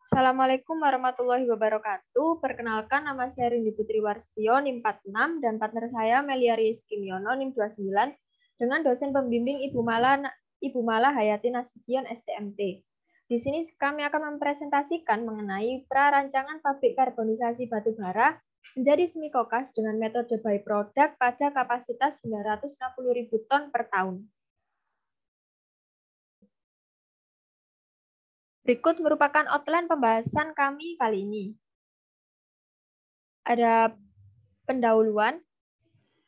Assalamualaikum warahmatullahi wabarakatuh. Perkenalkan, nama saya Rindi Putri Warstio, NIM 46, dan partner saya Melia Rizky Miono, NIM 29, dengan dosen pembimbing Ibu Mala Hayati Nasution, STMT. Di sini kami akan mempresentasikan mengenai prarancangan pabrik karbonisasi batu bara menjadi semikokas dengan metode by-product pada kapasitas 960.000 ton per tahun. Berikut merupakan outline pembahasan kami kali ini. Ada pendahuluan,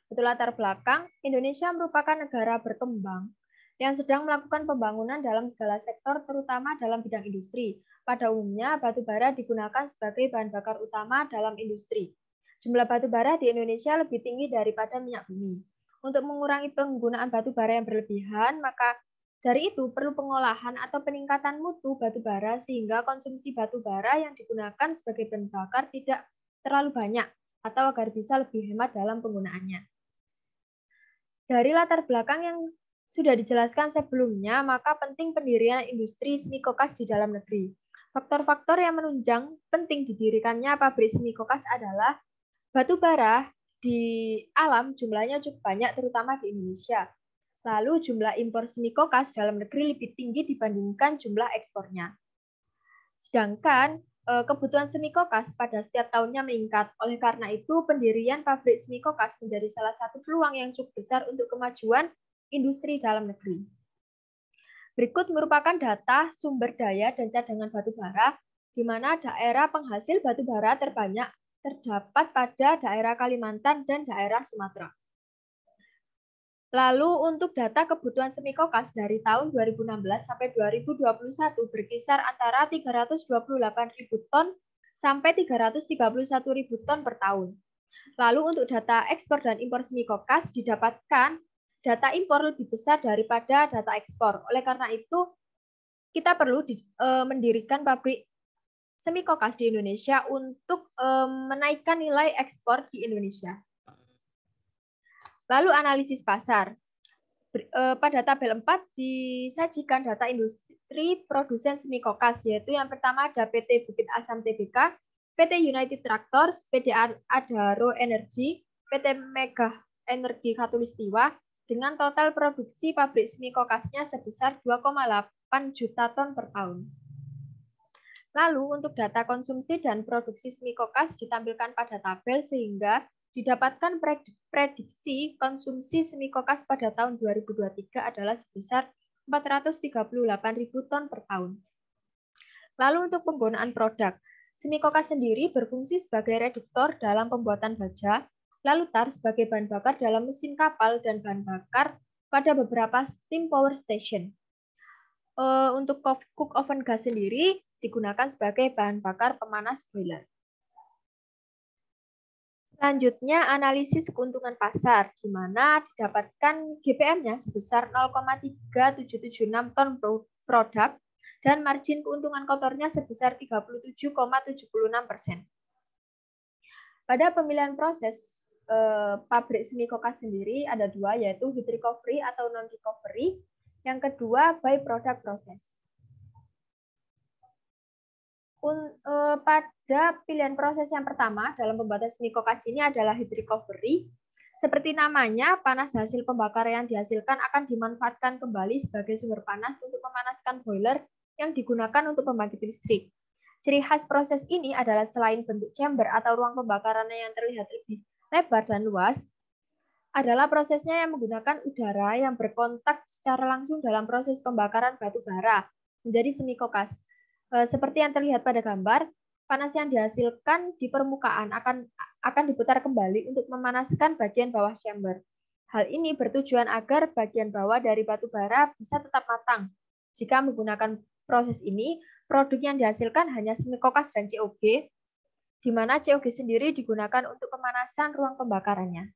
itu latar belakang. Indonesia merupakan negara berkembang yang sedang melakukan pembangunan dalam segala sektor, terutama dalam bidang industri. Pada umumnya, batu bara digunakan sebagai bahan bakar utama dalam industri. Jumlah batu bara di Indonesia lebih tinggi daripada minyak bumi. Untuk mengurangi penggunaan batu bara yang berlebihan, maka dari itu perlu pengolahan atau peningkatan mutu batu bara sehingga konsumsi batu bara yang digunakan sebagai bahan bakar tidak terlalu banyak atau agar bisa lebih hemat dalam penggunaannya. Dari latar belakang yang sudah dijelaskan sebelumnya, maka penting pendirian industri semikokas di dalam negeri. Faktor-faktor yang menunjang penting didirikannya pabrik semikokas adalah batu bara di alam jumlahnya cukup banyak, terutama di Indonesia. Lalu jumlah impor semikokas dalam negeri lebih tinggi dibandingkan jumlah ekspornya. Sedangkan kebutuhan semikokas pada setiap tahunnya meningkat. Oleh karena itu, pendirian pabrik semikokas menjadi salah satu peluang yang cukup besar untuk kemajuan industri dalam negeri. Berikut merupakan data sumber daya dan cadangan batu bara, di mana daerah penghasil batu bara terbanyak terdapat pada daerah Kalimantan dan daerah Sumatera. Lalu untuk data kebutuhan semikokas dari tahun 2016 sampai 2021 berkisar antara 328.000 ton sampai 331.000 ton per tahun. Lalu untuk data ekspor dan impor semikokas didapatkan data impor lebih besar daripada data ekspor. Oleh karena itu, kita perlu mendirikan pabrik semikokas di Indonesia untuk menaikkan nilai ekspor di Indonesia. Lalu analisis pasar. Pada tabel 4 disajikan data industri produsen semikokas, yaitu yang pertama ada PT Bukit Asam Tbk, PT United Tractors, PT Adaro Energy, PT Mega Energi Khatulistiwa, dengan total produksi pabrik semikokasnya sebesar 2,8 juta ton per tahun. Lalu untuk data konsumsi dan produksi semikokas ditampilkan pada tabel sehingga didapatkan prediksi konsumsi semikokas pada tahun 2023 adalah sebesar 438.000 ton per tahun. Lalu untuk penggunaan produk, semikokas sendiri berfungsi sebagai reduktor dalam pembuatan baja, lalu tar sebagai bahan bakar dalam mesin kapal dan bahan bakar pada beberapa steam power station. Untuk cook oven gas sendiri digunakan sebagai bahan bakar pemanas boiler. Selanjutnya, analisis keuntungan pasar, di mana didapatkan GPM-nya sebesar 0,3776 ton produk dan margin keuntungan kotornya sebesar 37,76%. Pada pemilihan proses pabrik semikokas sendiri ada dua, yaitu heat recovery atau non-recovery, yang kedua by product process. Pada pilihan proses yang pertama dalam pembuatan semikokas ini adalah heat recovery. Seperti namanya, panas hasil pembakaran yang dihasilkan akan dimanfaatkan kembali sebagai sumber panas untuk memanaskan boiler yang digunakan untuk pembangkit listrik. Ciri khas proses ini adalah selain bentuk chamber atau ruang pembakarannya yang terlihat lebih lebar dan luas, adalah prosesnya yang menggunakan udara yang berkontak secara langsung dalam proses pembakaran batu bara menjadi semikokas. Seperti yang terlihat pada gambar, panas yang dihasilkan di permukaan akan diputar kembali untuk memanaskan bagian bawah chamber. Hal ini bertujuan agar bagian bawah dari batu bara bisa tetap matang. Jika menggunakan proses ini, produk yang dihasilkan hanya semikokas dan COG, di mana COG sendiri digunakan untuk pemanasan ruang pembakarannya.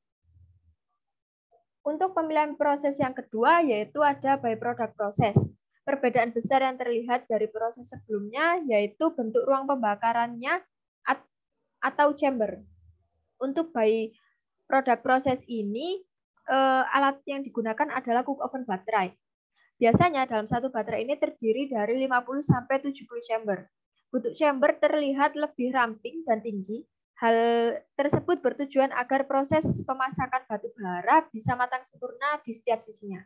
Untuk pemilihan proses yang kedua, yaitu ada by product process. Perbedaan besar yang terlihat dari proses sebelumnya yaitu bentuk ruang pembakarannya atau chamber. Untuk by product process ini, alat yang digunakan adalah cook oven baterai. Biasanya dalam satu baterai ini terdiri dari 50-70 chamber. Bentuk chamber terlihat lebih ramping dan tinggi. Hal tersebut bertujuan agar proses pemasakan batu bara bisa matang sempurna di setiap sisinya.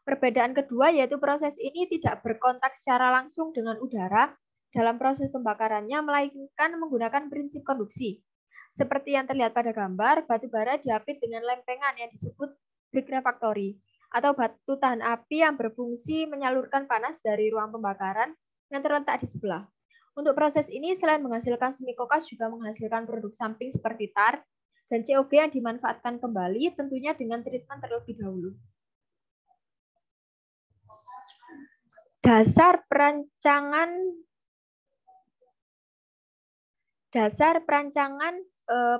Perbedaan kedua yaitu proses ini tidak berkontak secara langsung dengan udara dalam proses pembakarannya, melainkan menggunakan prinsip konduksi. Seperti yang terlihat pada gambar, batu bara diapit dengan lempengan yang disebut brick refractory, atau batu tahan api yang berfungsi menyalurkan panas dari ruang pembakaran yang terletak di sebelah. Untuk proses ini, selain menghasilkan semi kokas, juga menghasilkan produk samping seperti tar dan COG yang dimanfaatkan kembali, tentunya dengan treatment terlebih dahulu. Dasar perancangan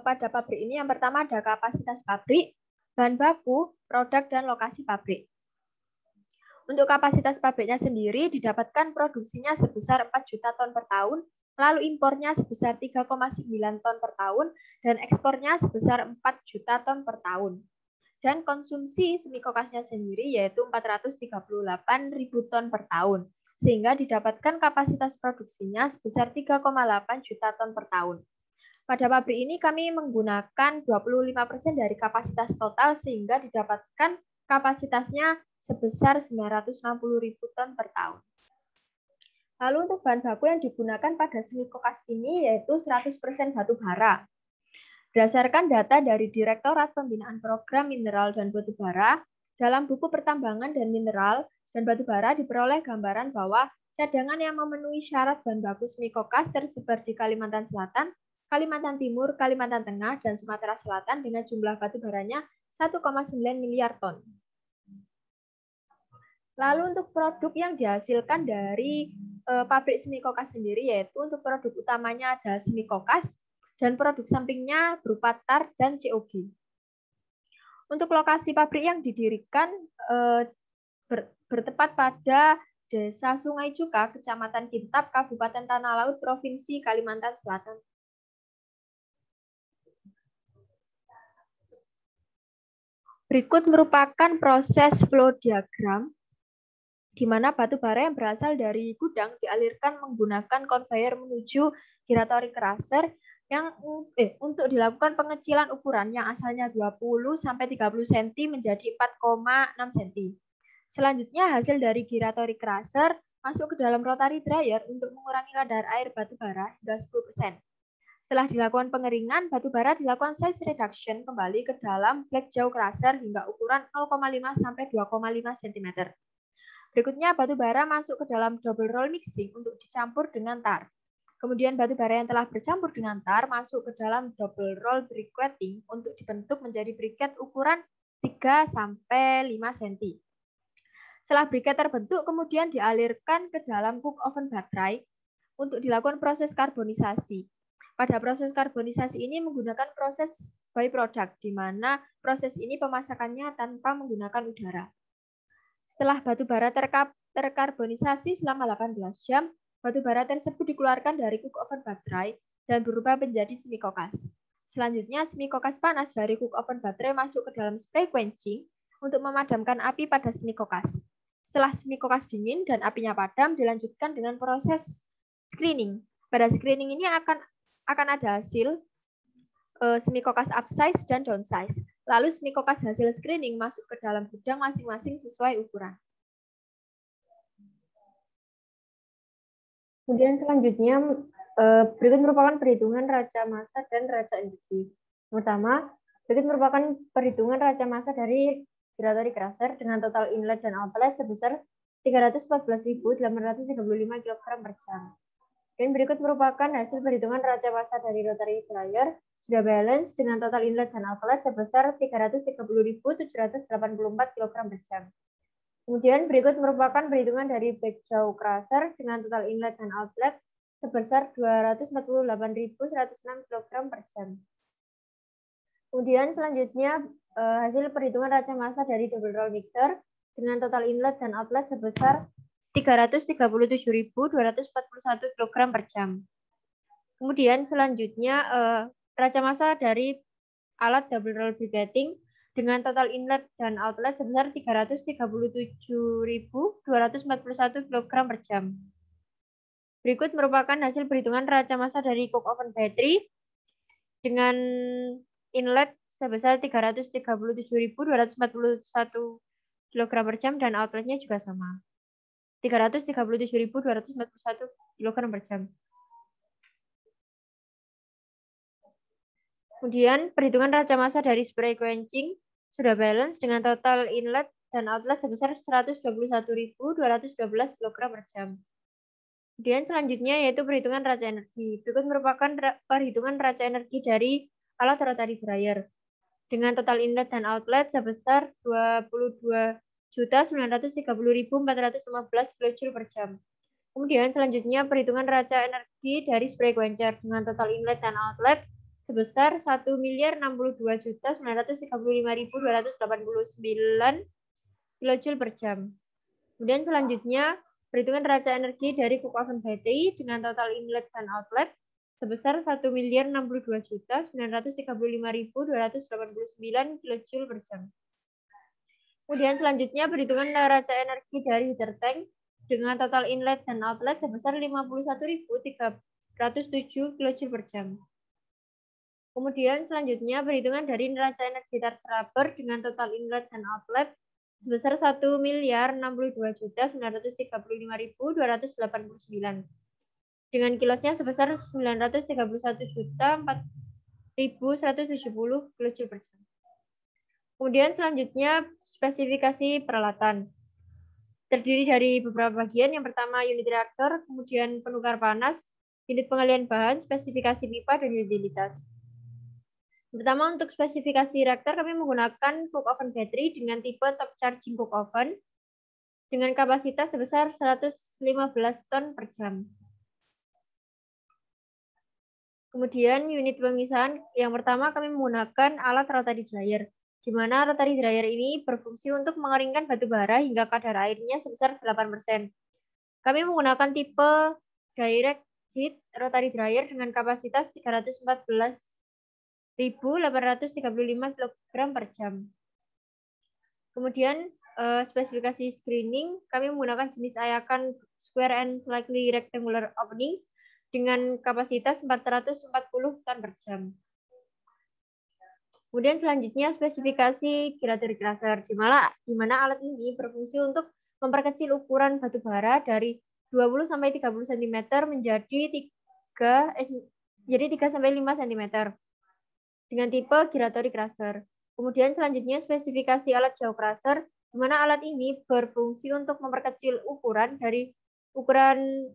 pada pabrik ini yang pertama ada kapasitas pabrik, bahan baku, produk, dan lokasi pabrik. Untuk kapasitas pabriknya sendiri didapatkan produksinya sebesar 4 juta ton per tahun, lalu impornya sebesar 3,9 ton per tahun, dan ekspornya sebesar 4 juta ton per tahun. Dan konsumsi semi kokasnya sendiri yaitu 438.000 ton per tahun, sehingga didapatkan kapasitas produksinya sebesar 3,8 juta ton per tahun. Pada pabrik ini kami menggunakan 25% dari kapasitas total, sehingga didapatkan kapasitasnya sebesar 960.000 ton per tahun. Lalu untuk bahan baku yang digunakan pada semi kokas ini yaitu 100% batu bara. Berdasarkan data dari Direktorat Pembinaan Program Mineral dan Batubara, dalam buku Pertambangan dan Mineral dan Batubara diperoleh gambaran bahwa cadangan yang memenuhi syarat bahan baku semi kokas tersebar di Kalimantan Selatan, Kalimantan Timur, Kalimantan Tengah, dan Sumatera Selatan dengan jumlah batubaranya 1,9 miliar ton. Lalu untuk produk yang dihasilkan dari pabrik semi kokas sendiri yaitu untuk produk utamanya ada semi kokas, dan produk sampingnya berupa tar dan COG. Untuk lokasi pabrik yang didirikan bertepat pada Desa Sungai Cuka, Kecamatan Kintab, Kabupaten Tanah Laut, Provinsi Kalimantan Selatan. Berikut merupakan proses flow diagram di mana batu bara yang berasal dari gudang dialirkan menggunakan conveyor menuju giratory crusher yang untuk dilakukan pengecilan ukuran yang asalnya 20 sampai 30 cm menjadi 4,6 cm. Selanjutnya hasil dari giratory crusher masuk ke dalam rotary dryer untuk mengurangi kadar air batu bara hingga 10%. Setelah dilakukan pengeringan, batu bara dilakukan size reduction kembali ke dalam black jaw crusher hingga ukuran 0,5 sampai 2,5 cm. Berikutnya batu bara masuk ke dalam double roll mixing untuk dicampur dengan tar. Kemudian batu bara yang telah bercampur dengan tar masuk ke dalam double roll briquetting untuk dibentuk menjadi briquette ukuran 3 sampai 5 cm. Setelah briquette terbentuk, kemudian dialirkan ke dalam cook oven baterai untuk dilakukan proses karbonisasi. Pada proses karbonisasi ini menggunakan proses byproduct, di mana proses ini pemasakannya tanpa menggunakan udara. Setelah batu bara terkarbonisasi selama 18 jam, batu bara tersebut dikeluarkan dari cook oven baterai dan berubah menjadi semi kokas. Selanjutnya, semi kokas panas dari cook oven baterai masuk ke dalam spray quenching untuk memadamkan api pada semi kokas. Setelah semi kokas dingin dan apinya padam, dilanjutkan dengan proses screening. Pada screening ini akan ada hasil semi kokas upsize dan downsize. Lalu semi kokas hasil screening masuk ke dalam gudang masing-masing sesuai ukuran. Kemudian selanjutnya berikut merupakan perhitungan raca massa dan raca induktif. Pertama, berikut merupakan perhitungan raca massa dari giratory crusher dengan total inlet dan outlet sebesar 314.835 kg per jam. Dan berikut merupakan hasil perhitungan raca massa dari rotary dryer sudah balance dengan total inlet dan outlet sebesar 330.784 kg per jam. Kemudian berikut merupakan perhitungan dari back jaw crusher dengan total inlet dan outlet sebesar 248.106 kg per jam. Kemudian selanjutnya hasil perhitungan raca massa dari double roll mixer dengan total inlet dan outlet sebesar 337.241 kg per jam. Kemudian selanjutnya raca massa dari alat double roll briquetting dengan total inlet dan outlet sebesar 337.241 kg per jam. Berikut merupakan hasil perhitungan raca massa dari coke oven battery dengan inlet sebesar 337.241 kg per jam dan outletnya juga sama. 337.241 kg per jam. Kemudian perhitungan raca massa dari spray quenching sudah balance dengan total inlet dan outlet sebesar 121.212 kg per jam. Kemudian selanjutnya yaitu perhitungan raca energi. Berikut merupakan perhitungan raca energi dari alat rotary dryer dengan total inlet dan outlet sebesar 22.930.415 kJ per jam. Kemudian selanjutnya perhitungan raca energi dari spray quencher dengan total inlet dan outlet sebesar 1.062.935.289 kJ per jam. Kemudian selanjutnya perhitungan raca energi dari coke oven battery dengan total inlet dan outlet sebesar 1.062.935.289 kJ per jam. Kemudian selanjutnya perhitungan raca energi dari heater tank dengan total inlet dan outlet sebesar 51.307 kJ per jam. Kemudian selanjutnya perhitungan dari neraca energi tar scrubber dengan total inlet dan outlet sebesar 1.062.935.289 dengan kilosnya sebesar 931.004.170 kJ per jam. Kemudian selanjutnya spesifikasi peralatan. Terdiri dari beberapa bagian. Yang pertama unit reaktor, kemudian penukar panas, unit pengalian bahan, spesifikasi pipa, dan utilitas. Pertama untuk spesifikasi reaktor kami menggunakan coke oven battery dengan tipe top charging coke oven dengan kapasitas sebesar 115 ton per jam. Kemudian unit pemisahan yang pertama kami menggunakan alat rotary dryer, di mana rotary dryer ini berfungsi untuk mengeringkan batu bara hingga kadar airnya sebesar 8%. Kami menggunakan tipe direct heat rotary dryer dengan kapasitas 314.835 kg per jam. Kemudian spesifikasi screening, kami menggunakan jenis ayakan square and slightly rectangular openings dengan kapasitas 440 ton per jam. Kemudian selanjutnya spesifikasi gyratory crusher, di mana alat ini berfungsi untuk memperkecil ukuran batu bara dari 20 sampai 30 cm menjadi 3 sampai 5 cm dengan tipe gyratory crusher. Kemudian selanjutnya spesifikasi alat jaw crusher, di mana alat ini berfungsi untuk memperkecil ukuran dari ukuran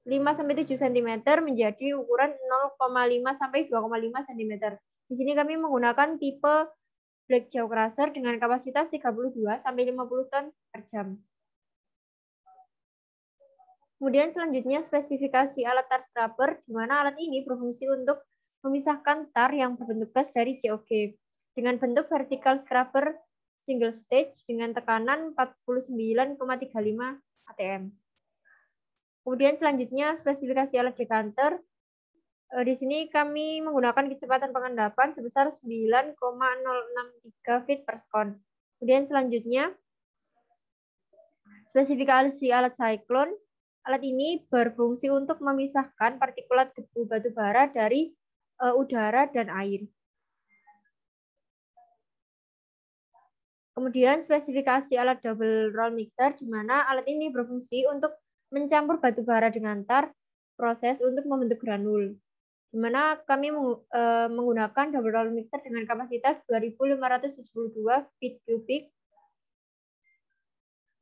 5 sampai 7 cm menjadi ukuran 0,5 sampai 2,5 cm. Di sini kami menggunakan tipe black jaw crusher dengan kapasitas 32 sampai 50 ton per jam. Kemudian selanjutnya spesifikasi alat tar scrubber, di mana alat ini berfungsi untuk memisahkan tar yang berbentuk gas dari COG dengan bentuk vertical scrubber single stage dengan tekanan 49,35 atm. Kemudian selanjutnya spesifikasi alat decanter. Di sini kami menggunakan kecepatan pengendapan sebesar 9,063 feet per second. Kemudian selanjutnya spesifikasi alat cyclone. Alat ini berfungsi untuk memisahkan partikulat debu batu bara dari udara dan air. Kemudian spesifikasi alat double roll mixer, di mana alat ini berfungsi untuk mencampur batu bara dengan tar, proses untuk membentuk granul. Di mana kami menggunakan double roll mixer dengan kapasitas 2.572 feet cubic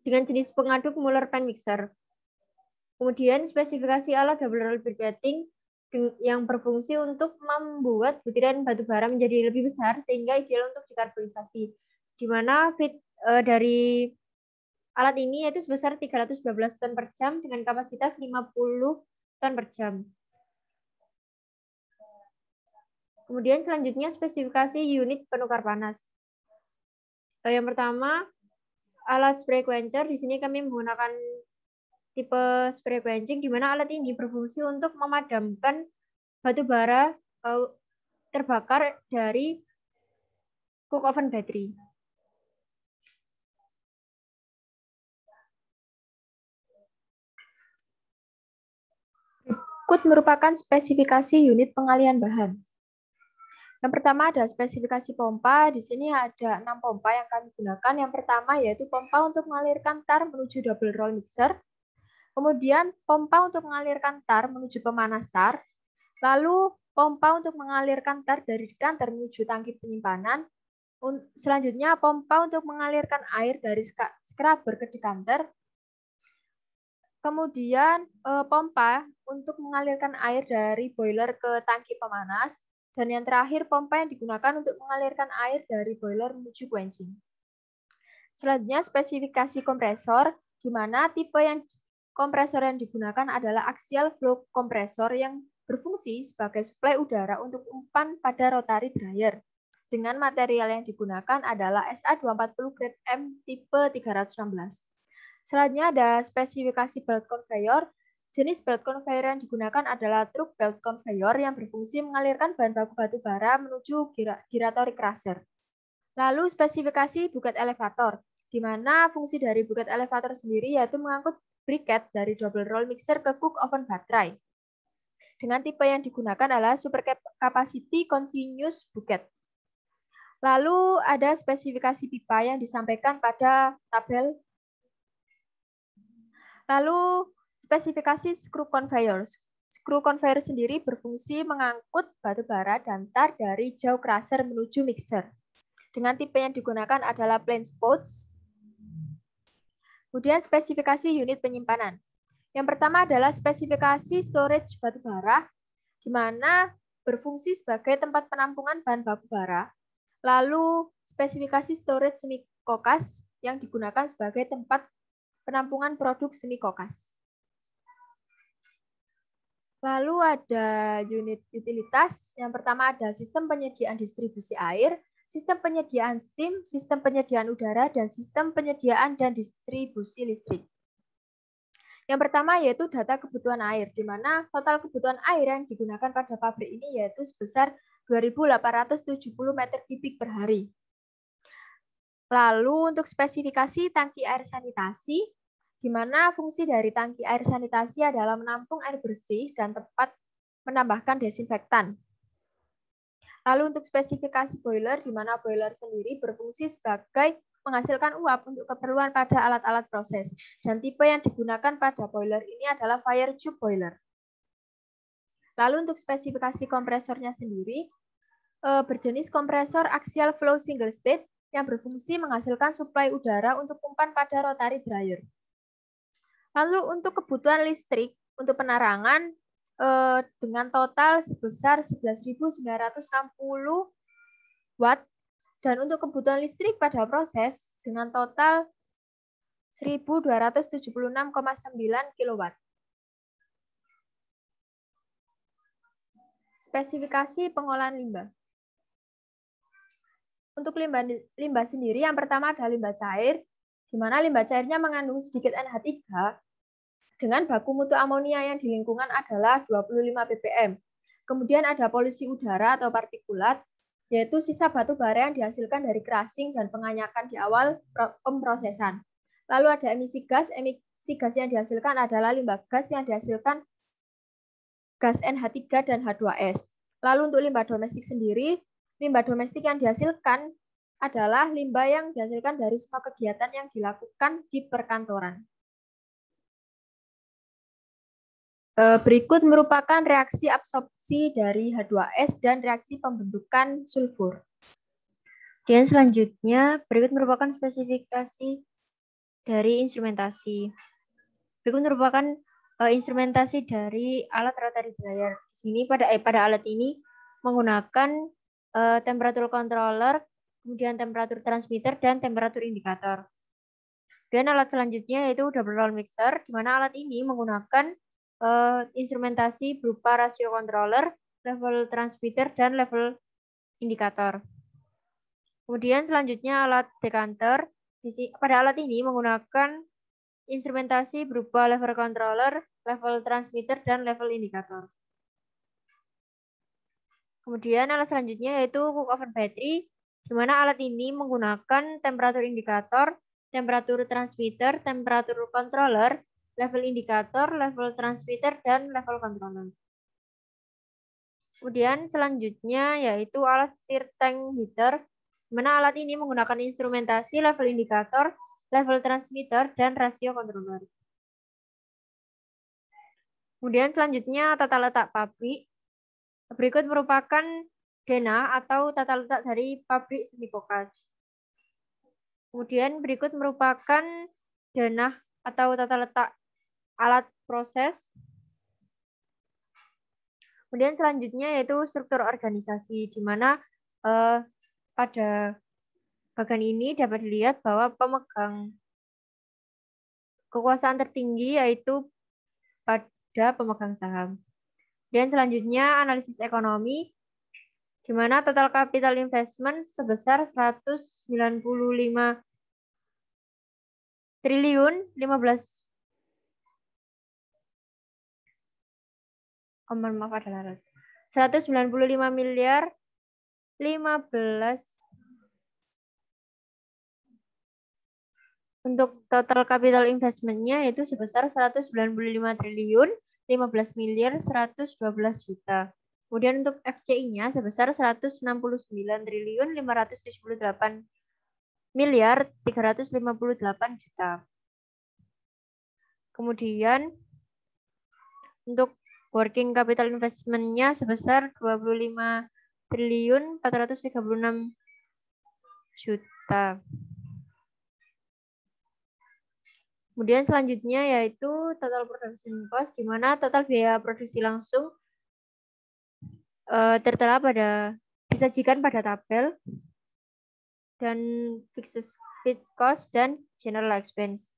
dengan jenis pengaduk Muller Pen mixer. Kemudian spesifikasi alat double roll briquetting yang berfungsi untuk membuat butiran batu bara menjadi lebih besar sehingga ideal untuk dikarbonisasi. Di mana feed dari alat ini yaitu sebesar 312 ton per jam dengan kapasitas 50 ton per jam. Kemudian selanjutnya spesifikasi unit penukar panas. Yang pertama alat spray quencher. Di sini kami menggunakan tipe spray quenching, di mana alat ini berfungsi untuk memadamkan batu bara terbakar dari coke oven battery. Berikut merupakan spesifikasi unit pengalihan bahan. Yang pertama ada spesifikasi pompa. Di sini ada 6 pompa yang kami gunakan. Yang pertama yaitu pompa untuk mengalirkan tar menuju double roll mixer. Kemudian pompa untuk mengalirkan tar menuju pemanas tar. Lalu pompa untuk mengalirkan tar dari dekanter menuju tangki penyimpanan. Selanjutnya pompa untuk mengalirkan air dari scrubber ke dekanter. Kemudian pompa untuk mengalirkan air dari boiler ke tangki pemanas. Dan yang terakhir, pompa yang digunakan untuk mengalirkan air dari boiler menuju quenching. Selanjutnya, spesifikasi kompresor, di mana tipe kompresor yang digunakan adalah axial flow kompresor yang berfungsi sebagai suplai udara untuk umpan pada rotary dryer. Dengan material yang digunakan adalah SA240 grade M tipe 316. Selanjutnya ada spesifikasi belt conveyor. Jenis belt conveyor yang digunakan adalah truk belt conveyor yang berfungsi mengalirkan bahan baku batu bara menuju giratory crusher. Lalu spesifikasi bucket elevator, di mana fungsi dari bucket elevator sendiri yaitu mengangkut briquette dari double roll mixer ke cook oven baterai. Dengan tipe yang digunakan adalah super capacity continuous bucket. Lalu ada spesifikasi pipa yang disampaikan pada tabel. Lalu spesifikasi screw conveyor. Screw conveyor sendiri berfungsi mengangkut batu bara dan tar dari jaw crusher menuju mixer. Dengan tipe yang digunakan adalah plain spouts. Kemudian spesifikasi unit penyimpanan. Yang pertama adalah spesifikasi storage batu bara, di mana berfungsi sebagai tempat penampungan bahan baku bara. Lalu spesifikasi storage semi kokas yang digunakan sebagai tempat penampungan produk semi kokas. Lalu ada unit utilitas. Yang pertama ada sistem penyediaan distribusi air, sistem penyediaan steam, sistem penyediaan udara, dan sistem penyediaan dan distribusi listrik. Yang pertama yaitu data kebutuhan air, di mana total kebutuhan air yang digunakan pada pabrik ini yaitu sebesar 2.870 meter kubik per hari. Lalu untuk spesifikasi tangki air sanitasi, di mana fungsi dari tangki air sanitasi adalah menampung air bersih dan tempat menambahkan desinfektan. Lalu untuk spesifikasi boiler, di mana boiler sendiri berfungsi sebagai menghasilkan uap untuk keperluan pada alat-alat proses. Dan tipe yang digunakan pada boiler ini adalah fire tube boiler. Lalu untuk spesifikasi kompresornya sendiri, berjenis kompresor axial flow single state yang berfungsi menghasilkan suplai udara untuk umpan pada rotary dryer. Lalu untuk kebutuhan listrik untuk penerangan dengan total sebesar 11.960 watt dan untuk kebutuhan listrik pada proses dengan total 1.276,9 kW. Spesifikasi pengolahan limbah. Untuk limbah sendiri, yang pertama ada limbah cair, di mana limbah cairnya mengandung sedikit NH3 dengan baku mutu amonia yang di lingkungan adalah 25 ppm. Kemudian ada polusi udara atau partikulat, yaitu sisa batu bara yang dihasilkan dari crushing dan penganyakan di awal pemrosesan. Lalu ada emisi gas yang dihasilkan adalah limbah gas yang dihasilkan gas NH3 dan H2S. Lalu untuk limbah domestik sendiri, limbah domestik yang dihasilkan adalah limbah yang dihasilkan dari semua kegiatan yang dilakukan di perkantoran. Berikut merupakan reaksi absorpsi dari H2S dan reaksi pembentukan sulfur. Dan selanjutnya, berikut merupakan spesifikasi dari instrumentasi. Berikut merupakan instrumentasi dari alat rotary dryer. Di sini pada alat ini menggunakan temperatur controller, kemudian temperatur transmitter, dan temperatur indikator. Dan alat selanjutnya yaitu double roll mixer, di mana alat ini menggunakan instrumentasi berupa rasio controller, level transmitter, dan level indikator. Kemudian selanjutnya alat decanter. Pada alat ini menggunakan instrumentasi berupa level controller, level transmitter, dan level indikator. Kemudian alat selanjutnya yaitu cook oven battery, di mana alat ini menggunakan temperatur indikator, temperatur transmitter, temperatur controller, level indikator, level transmitter, dan level controller. Kemudian selanjutnya yaitu alat stir tank heater, di mana alat ini menggunakan instrumentasi level indikator, level transmitter, dan rasio controller. Kemudian selanjutnya tata letak pabrik. Berikut merupakan denah atau tata letak dari pabrik semi kokas. Kemudian berikut merupakan denah atau tata letak alat proses. Kemudian selanjutnya yaitu struktur organisasi, di mana pada bagian ini dapat dilihat bahwa pemegang kekuasaan tertinggi yaitu pada pemegang saham. Dan selanjutnya analisis ekonomi, di mana total capital investment sebesar 195 triliun 15 195 miliar 15 untuk total capital investment-nya yaitu sebesar 195 triliun 15 miliar 112 juta. Kemudian untuk FCI-nya sebesar 169 triliun 578 miliar 358 juta. Kemudian untuk working capital investment-nya sebesar 25 triliun 436 juta. Kemudian selanjutnya yaitu total production cost, di mana total biaya produksi langsung tertera pada disajikan pada tabel, dan fixed cost dan general expense.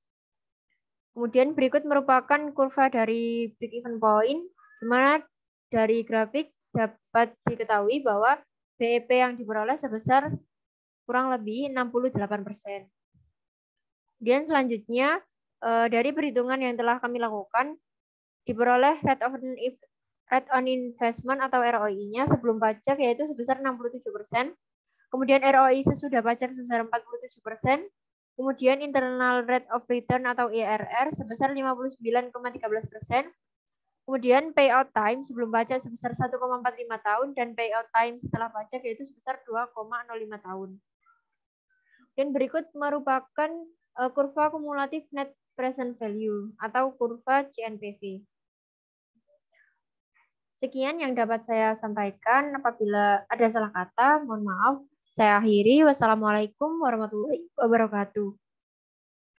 Kemudian berikut merupakan kurva dari break even point, di mana dari grafik dapat diketahui bahwa BEP yang diperoleh sebesar kurang lebih 68%. Kemudian selanjutnya dari perhitungan yang telah kami lakukan, diperoleh rate on investment atau ROI-nya sebelum pajak yaitu sebesar 67%. Kemudian ROI sesudah pajak sebesar 47%. Kemudian internal rate of return atau IRR sebesar 59,13%. Kemudian payout time sebelum pajak sebesar 1,45 tahun dan payout time setelah pajak yaitu sebesar 2,05 tahun. Dan berikut merupakan kurva kumulatif net present value atau kurva CNPV. Sekian yang dapat saya sampaikan. Apabila ada salah kata, mohon maaf. Saya akhiri. Wassalamualaikum warahmatullahi wabarakatuh.